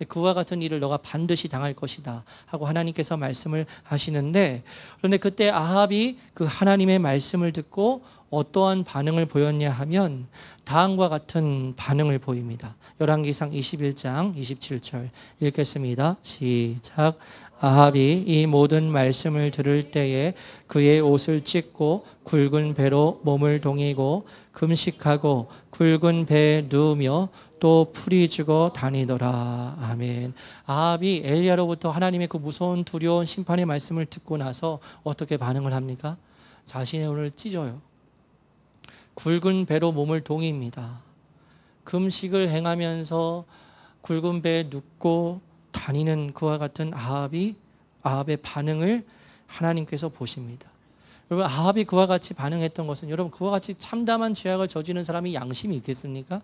그와 같은 일을 너가 반드시 당할 것이다 하고 하나님께서 말씀을 하시는데 그런데 그때 아합이 그 하나님의 말씀을 듣고 어떠한 반응을 보였냐 하면 다음과 같은 반응을 보입니다. 열왕기상 21장 27절 읽겠습니다. 시작. 아합이 이 모든 말씀을 들을 때에 그의 옷을 찢고 굵은 배로 몸을 동이고 금식하고 굵은 배에 누우며 또 풀이 죽어 다니더라. 아멘. 아합이 엘리야로부터 하나님의 그 무서운 두려운 심판의 말씀을 듣고 나서 어떻게 반응을 합니까? 자신의 옷을 찢어요. 굵은 배로 몸을 동입니다. 금식을 행하면서 굵은 배에 눕고 다니는 그와 같은 아합의 반응을 하나님께서 보십니다. 여러분, 아합이 그와 같이 반응했던 것은 여러분 그와 같이 참담한 죄악을 저지르는 사람이 양심이 있겠습니까?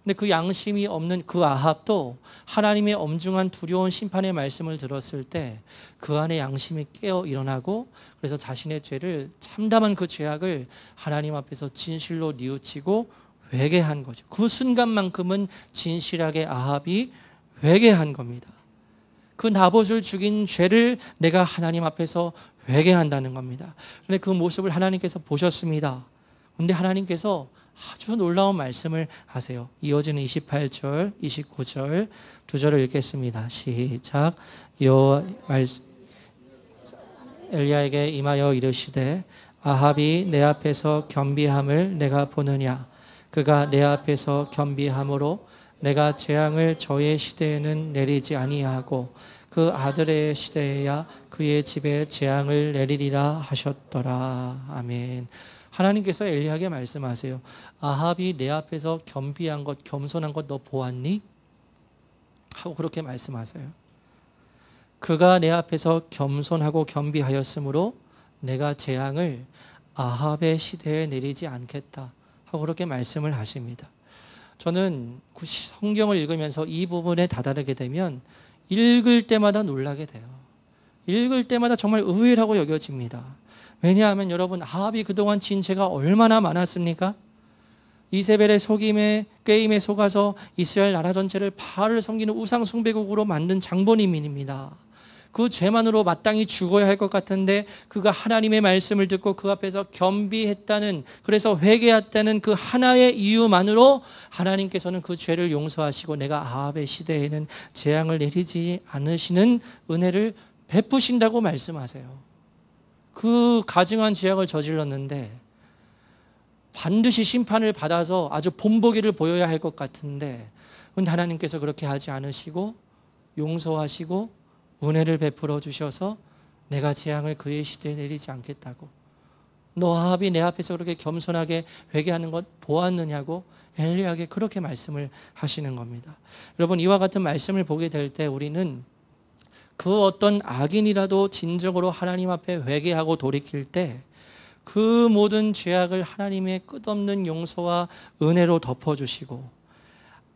근데 그 양심이 없는 그 아합도 하나님의 엄중한 두려운 심판의 말씀을 들었을 때 그 안에 양심이 깨어 일어나고 그래서 자신의 죄를 참담한 그 죄악을 하나님 앞에서 진실로 뉘우치고 회개한 거죠. 그 순간만큼은 진실하게 아합이 회개한 겁니다. 그 나봇을 죽인 죄를 내가 하나님 앞에서 회개한다는 겁니다. 그런데 그 모습을 하나님께서 보셨습니다. 그런데 하나님께서 아주 놀라운 말씀을 하세요. 이어지는 28절, 29절 두 절을 읽겠습니다. 시작. 여호와 말씀 엘리야에게 임하여 이르시되 아합이 내 앞에서 겸비함을 내가 보느냐 그가 내 앞에서 겸비함으로 내가 재앙을 저의 시대에는 내리지 아니하고 그 아들의 시대에야 그의 집에 재앙을 내리리라 하셨더라. 아멘. 하나님께서 엘리야에게 말씀하세요. 아합이 내 앞에서 겸비한 것, 겸손한 것 너 보았니? 하고 그렇게 말씀하세요. 그가 내 앞에서 겸손하고 겸비하였으므로 내가 재앙을 아합의 시대에 내리지 않겠다 하고 그렇게 말씀을 하십니다. 저는 성경을 읽으면서 이 부분에 다다르게 되면 읽을 때마다 놀라게 돼요. 읽을 때마다 정말 의외라고 여겨집니다. 왜냐하면 여러분, 아합이 그동안 진 죄가 얼마나 많았습니까? 이세벨의 속임에 꾀임에 속아서 이스라엘 나라 전체를 바알을 섬기는 우상 숭배국으로 만든 장본인입니다. 그 죄만으로 마땅히 죽어야 할 것 같은데 그가 하나님의 말씀을 듣고 그 앞에서 겸비했다는, 그래서 회개했다는 그 하나의 이유만으로 하나님께서는 그 죄를 용서하시고 내가 아합의 시대에는 재앙을 내리지 않으시는 은혜를 베푸신다고 말씀하세요. 그 가증한 죄악을 저질렀는데 반드시 심판을 받아서 아주 본보기를 보여야 할 것 같은데 하나님께서 그렇게 하지 않으시고 용서하시고 은혜를 베풀어 주셔서 내가 재앙을 그의 시대에 내리지 않겠다고. 너 아합이 내 앞에서 그렇게 겸손하게 회개하는 것 보았느냐고 엘리야에게 그렇게 말씀을 하시는 겁니다. 여러분, 이와 같은 말씀을 보게 될 때 우리는 그 어떤 악인이라도 진정으로 하나님 앞에 회개하고 돌이킬 때 그 모든 죄악을 하나님의 끝없는 용서와 은혜로 덮어주시고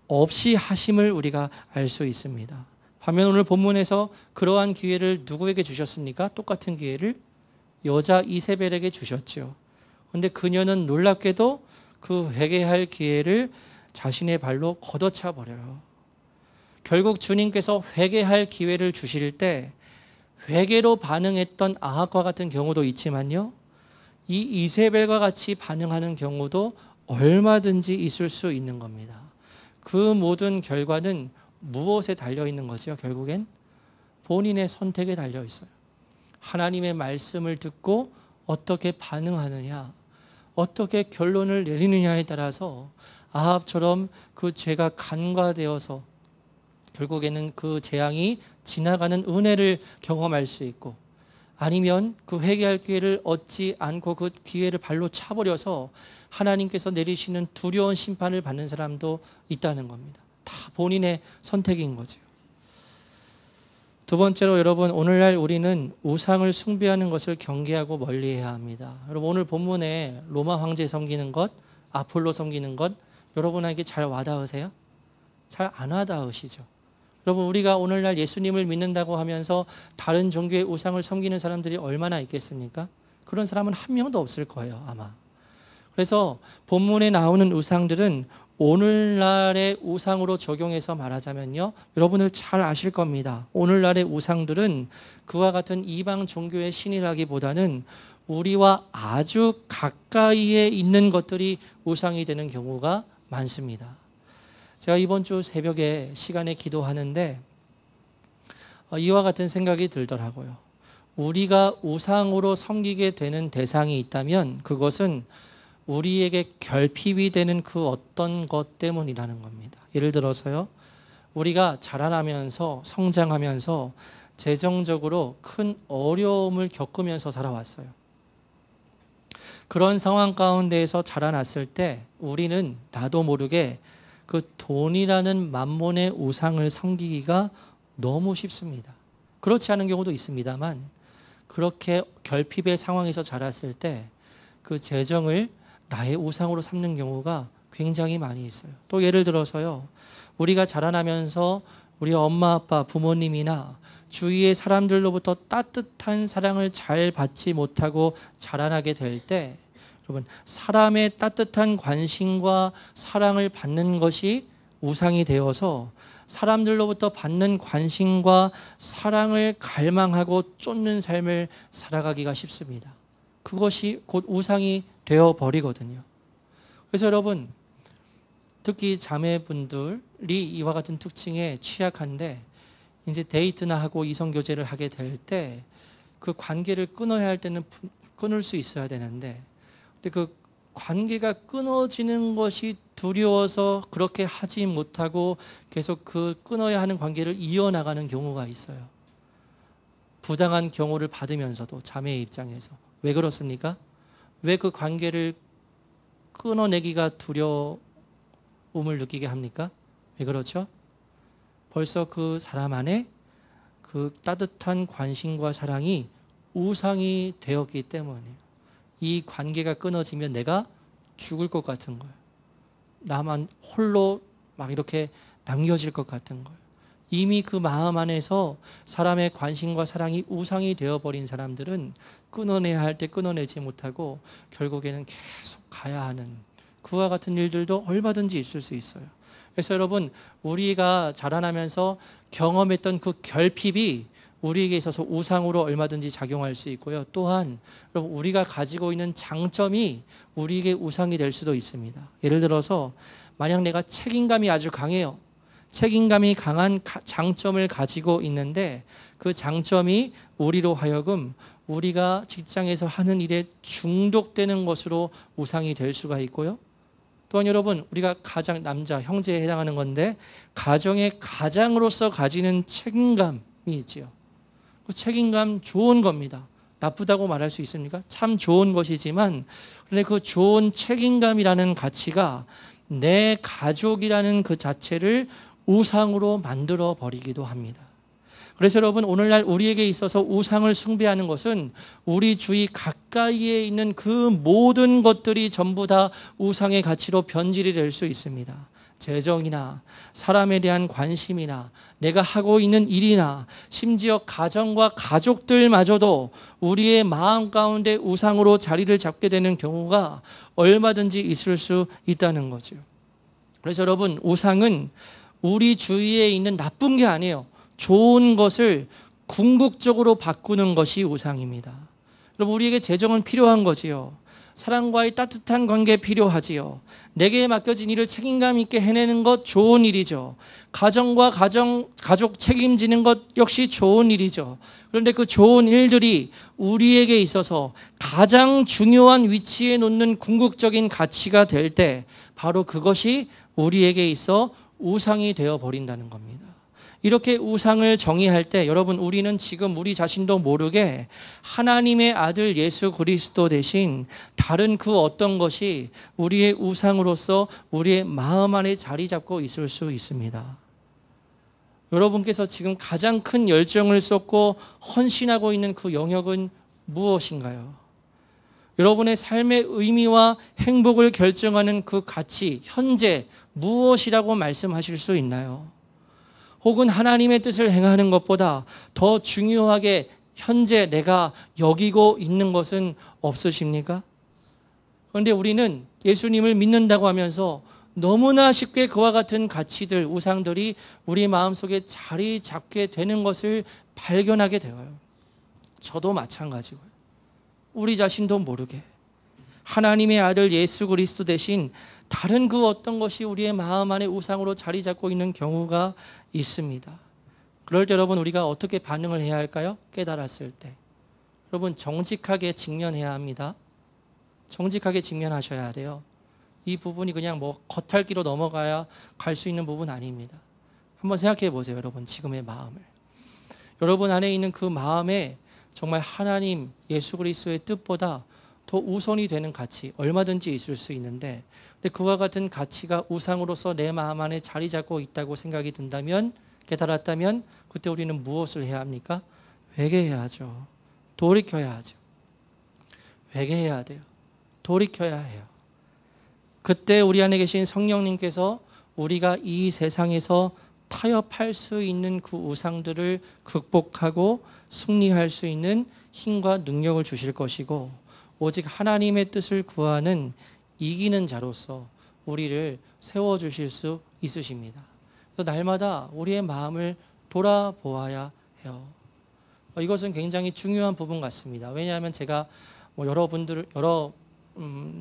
없이 하심을 우리가 알 수 있습니다. 반면 오늘 본문에서 그러한 기회를 누구에게 주셨습니까? 똑같은 기회를 여자 이세벨에게 주셨죠. 그런데 그녀는 놀랍게도 그 회개할 기회를 자신의 발로 걷어차 버려요. 결국 주님께서 회개할 기회를 주실 때 회개로 반응했던 아합과 같은 경우도 있지만요, 이 이세벨과 같이 반응하는 경우도 얼마든지 있을 수 있는 겁니다. 그 모든 결과는 무엇에 달려있는 거죠? 결국엔 본인의 선택에 달려있어요. 하나님의 말씀을 듣고 어떻게 반응하느냐, 어떻게 결론을 내리느냐에 따라서 아합처럼 그 죄가 간과되어서 결국에는 그 재앙이 지나가는 은혜를 경험할 수 있고, 아니면 그 회개할 기회를 얻지 않고 그 기회를 발로 차버려서 하나님께서 내리시는 두려운 심판을 받는 사람도 있다는 겁니다. 다 본인의 선택인 거죠. 두 번째로 여러분, 오늘날 우리는 우상을 숭배하는 것을 경계하고 멀리해야 합니다. 여러분, 오늘 본문에 로마 황제 섬기는 것, 아폴로 섬기는 것, 여러분에게 잘 와닿으세요? 잘 안 와닿으시죠? 여러분, 우리가 오늘날 예수님을 믿는다고 하면서 다른 종교의 우상을 섬기는 사람들이 얼마나 있겠습니까? 그런 사람은 한 명도 없을 거예요, 아마. 그래서 본문에 나오는 우상들은 오늘날의 우상으로 적용해서 말하자면요, 여러분들 잘 아실 겁니다. 오늘날의 우상들은 그와 같은 이방 종교의 신이라기보다는 우리와 아주 가까이에 있는 것들이 우상이 되는 경우가 많습니다. 제가 이번 주 새벽에 시간에 기도하는데 이와 같은 생각이 들더라고요. 우리가 우상으로 섬기게 되는 대상이 있다면 그것은 우리에게 결핍이 되는 그 어떤 것 때문이라는 겁니다. 예를 들어서요, 우리가 자라나면서 성장하면서 재정적으로 큰 어려움을 겪으면서 살아왔어요. 그런 상황 가운데에서 자라났을 때 우리는 나도 모르게 그 돈이라는 만몬의 우상을 섬기기가 너무 쉽습니다. 그렇지 않은 경우도 있습니다만, 그렇게 결핍의 상황에서 자랐을 때 그 재정을 나의 우상으로 삼는 경우가 굉장히 많이 있어요. 또 예를 들어서요, 우리가 자라나면서 우리 엄마 아빠 부모님이나 주위의 사람들로부터 따뜻한 사랑을 잘 받지 못하고 자라나게 될 때, 여러분, 사람의 따뜻한 관심과 사랑을 받는 것이 우상이 되어서 사람들로부터 받는 관심과 사랑을 갈망하고 쫓는 삶을 살아가기가 쉽습니다. 그것이 곧 우상이 되어버리거든요. 그래서 여러분, 특히 자매분들이 이와 같은 특징에 취약한데 이제 데이트나 하고 이성교제를 하게 될 때 그 관계를 끊어야 할 때는 끊을 수 있어야 되는데, 근데 그 관계가 끊어지는 것이 두려워서 그렇게 하지 못하고 계속 그 끊어야 하는 관계를 이어나가는 경우가 있어요. 부당한 경호를 받으면서도 자매의 입장에서. 왜 그렇습니까? 왜 그 관계를 끊어내기가 두려움을 느끼게 합니까? 왜 그렇죠? 벌써 그 사람 안에 그 따뜻한 관심과 사랑이 우상이 되었기 때문이에요. 이 관계가 끊어지면 내가 죽을 것 같은 거예요. 나만 홀로 막 이렇게 남겨질 것 같은 거예요. 이미 그 마음 안에서 사람의 관심과 사랑이 우상이 되어버린 사람들은 끊어내야 할 때 끊어내지 못하고 결국에는 계속 가야 하는 그와 같은 일들도 얼마든지 있을 수 있어요. 그래서 여러분, 우리가 자라나면서 경험했던 그 결핍이 우리에게 있어서 우상으로 얼마든지 작용할 수 있고요. 또한 여러분, 우리가 가지고 있는 장점이 우리에게 우상이 될 수도 있습니다. 예를 들어서 만약 내가 책임감이 아주 강해요. 책임감이 강한 장점을 가지고 있는데 그 장점이 우리로 하여금 우리가 직장에서 하는 일에 중독되는 것으로 우상이 될 수가 있고요. 또한 여러분, 우리가 가장 남자, 형제에 해당하는 건데 가정의 가장으로서 가지는 책임감이 있지요. 그 책임감 좋은 겁니다. 나쁘다고 말할 수 있습니까? 참 좋은 것이지만 그런데 그 좋은 책임감이라는 가치가 내 가족이라는 그 자체를 우상으로 만들어 버리기도 합니다. 그래서 여러분, 오늘날 우리에게 있어서 우상을 숭배하는 것은 우리 주위 가까이에 있는 그 모든 것들이 전부 다 우상의 가치로 변질이 될 수 있습니다. 재정이나 사람에 대한 관심이나 내가 하고 있는 일이나 심지어 가정과 가족들마저도 우리의 마음 가운데 우상으로 자리를 잡게 되는 경우가 얼마든지 있을 수 있다는 거죠. 그래서 여러분, 우상은 우리 주위에 있는 나쁜 게 아니에요. 좋은 것을 궁극적으로 바꾸는 것이 우상입니다. 여러분, 우리에게 재정은 필요한 거지요. 사랑과의 따뜻한 관계 필요하지요. 내게 맡겨진 일을 책임감 있게 해내는 것 좋은 일이죠. 가정과 가족 책임지는 것 역시 좋은 일이죠. 그런데 그 좋은 일들이 우리에게 있어서 가장 중요한 위치에 놓는 궁극적인 가치가 될 때 바로 그것이 우리에게 있어 우상이 되어 버린다는 겁니다. 이렇게 우상을 정의할 때 여러분, 우리는 지금 우리 자신도 모르게 하나님의 아들 예수 그리스도 대신 다른 그 어떤 것이 우리의 우상으로서 우리의 마음 안에 자리 잡고 있을 수 있습니다. 여러분께서 지금 가장 큰 열정을 쏟고 헌신하고 있는 그 영역은 무엇인가요? 여러분의 삶의 의미와 행복을 결정하는 그 가치, 현재 무엇이라고 말씀하실 수 있나요? 혹은 하나님의 뜻을 행하는 것보다 더 중요하게 현재 내가 여기고 있는 것은 없으십니까? 그런데 우리는 예수님을 믿는다고 하면서 너무나 쉽게 그와 같은 가치들, 우상들이 우리 마음속에 자리 잡게 되는 것을 발견하게 되어요. 저도 마찬가지고요. 우리 자신도 모르게 하나님의 아들 예수 그리스도 대신 다른 그 어떤 것이 우리의 마음 안에 우상으로 자리 잡고 있는 경우가 있습니다. 그럴 때 여러분, 우리가 어떻게 반응을 해야 할까요? 깨달았을 때 여러분, 정직하게 직면해야 합니다. 정직하게 직면하셔야 돼요. 이 부분이 그냥 뭐 겉핥기로 넘어가야 갈 수 있는 부분 아닙니다. 한번 생각해 보세요. 여러분, 지금의 마음을. 여러분 안에 있는 그 마음에 정말 하나님 예수 그리스도의 뜻보다 더 우선이 되는 가치 얼마든지 있을 수 있는데, 근데 그와 같은 가치가 우상으로서 내 마음 안에 자리 잡고 있다고 생각이 든다면, 깨달았다면 그때 우리는 무엇을 해야 합니까? 회개해야죠. 돌이켜야 하죠. 회개해야 돼요. 돌이켜야 해요. 그때 우리 안에 계신 성령님께서 우리가 이 세상에서 타협할 수 있는 그 우상들을 극복하고 승리할 수 있는 힘과 능력을 주실 것이고, 오직 하나님의 뜻을 구하는 이기는 자로서 우리를 세워주실 수 있으십니다. 그래서 날마다 우리의 마음을 돌아보아야 해요. 이것은 굉장히 중요한 부분 같습니다. 왜냐하면 제가 여러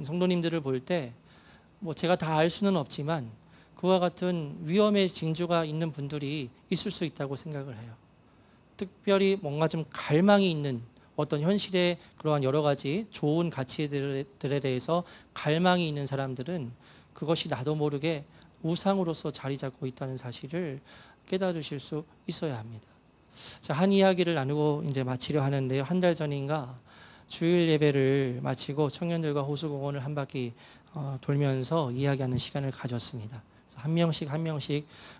성도님들을 볼 때 제가 다 알 수는 없지만 그와 같은 위험의 징조가 있는 분들이 있을 수 있다고 생각을 해요. 특별히 뭔가 좀 갈망이 있는 어떤 현실의 그러한 여러 가지 좋은 가치들에 대해서 갈망이 있는 사람들은 그것이 나도 모르게 우상으로서 자리 잡고 있다는 사실을 깨달으실 수 있어야 합니다. 자, 한 이야기를 나누고 이제 마치려 하는데요. 한 달 전인가 주일 예배를 마치고 청년들과 호수공원을 한 바퀴 돌면서 이야기하는 시간을 가졌습니다. 한 명씩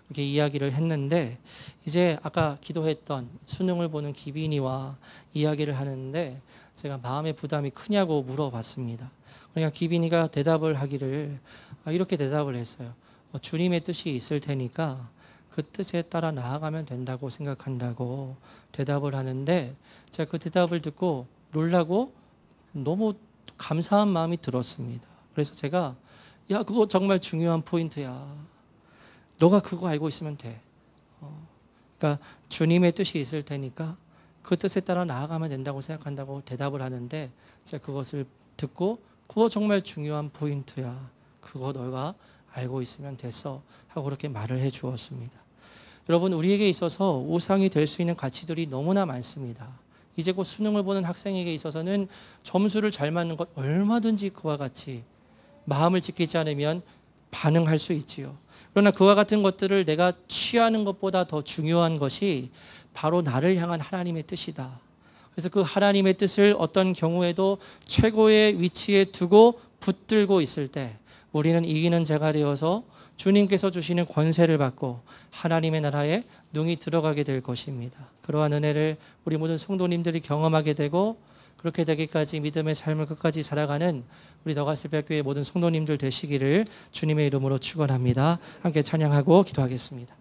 이렇게 이야기를 했는데, 이제 아까 기도했던 수능을 보는 기빈이와 이야기를 하는데 제가 마음의 부담이 크냐고 물어봤습니다. 그러니까 기빈이가 대답을 하기를 이렇게 대답을 했어요. 주님의 뜻이 있을 테니까 그 뜻에 따라 나아가면 된다고 생각한다고 대답을 하는데, 제가 그 대답을 듣고 놀라고 너무 감사한 마음이 들었습니다. 그래서 제가 야, 그거 정말 중요한 포인트야. 너가 그거 알고 있으면 돼. 그러니까 주님의 뜻이 있을 테니까 그 뜻에 따라 나아가면 된다고 생각한다고 대답을 하는데, 제가 그것을 듣고 그거 정말 중요한 포인트야. 그거 너가 알고 있으면 됐어. 하고 그렇게 말을 해 주었습니다. 여러분, 우리에게 있어서 우상이 될 수 있는 가치들이 너무나 많습니다. 이제 곧 수능을 보는 학생에게 있어서는 점수를 잘 맞는 것 얼마든지 그와 같이 마음을 지키지 않으면 반응할 수 있지요. 그러나 그와 같은 것들을 내가 취하는 것보다 더 중요한 것이 바로 나를 향한 하나님의 뜻이다. 그래서 그 하나님의 뜻을 어떤 경우에도 최고의 위치에 두고 붙들고 있을 때 우리는 이기는 자가 되어서 주님께서 주시는 권세를 받고 하나님의 나라에 능히 들어가게 될 것입니다. 그러한 은혜를 우리 모든 성도님들이 경험하게 되고, 그렇게 되기까지 믿음의 삶을 끝까지 살아가는 우리 더가스백교회 모든 성도님들 되시기를 주님의 이름으로 축원합니다. 함께 찬양하고 기도하겠습니다.